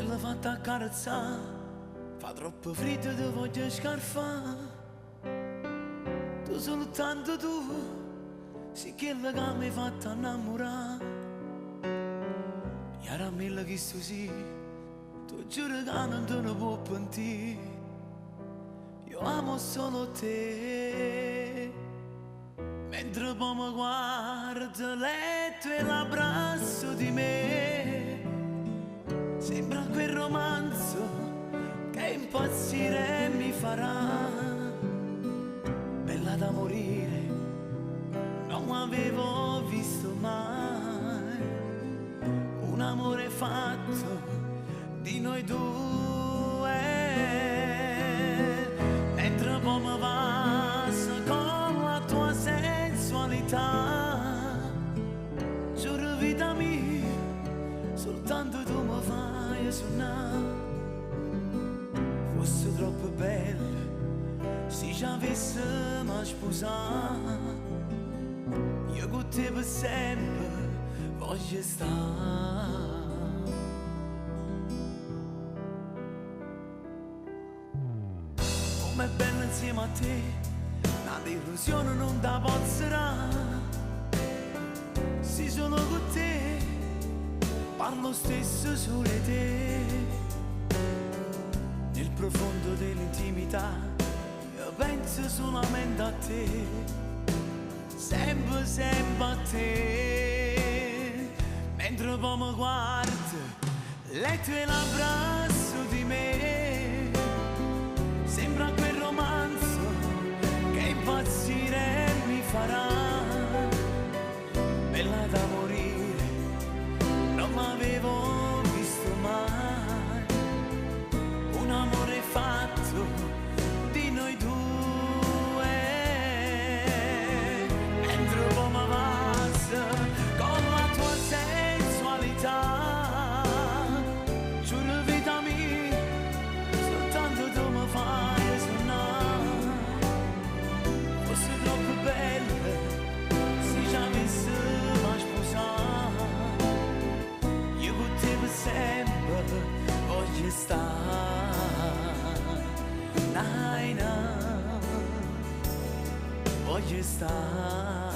la fatta accarezzare, fa troppo freddo ti voglio scarfare. Tu soltanto tu, sì che la che mi hai fatto innamorare. E ora mille che sto sì, tu giuro che non te ne può pentire. Io amo solo te. Mentre poi mi guardo letto e l'abbraccio di me, sembra quel romanzo che impazzire mi farà. Bella da morire, non avevo visto mai un amore fatto di noi due. Mentre poi mi passa con la tua sensualità, giuro vita mia, soltanto tu mi fai suonare. Fosse troppo bello se ci avessimo sposato, io con te per sempre voglio stare. Com'è bello insieme a te, una delusione non da pozzerà. Se sono con te, parlo stesso solo di te. Nel profondo dell'intimità io penso solamente a te, sempre, sempre a te. Mentre poi mi guardo, letto e l'abbraccio di me, sembra quel romanzo che impazzire mi farà. Bella da morire, non l'avevo visto mai un amore fatto di noi due. Mentre poi mi passa con la tua sensualità, giuro vita mia, soltanto tu mi fai suonare. Fosse troppo bella se ci avessimo sposato, io con te per sempre voglio stare. Naina, voglio stare.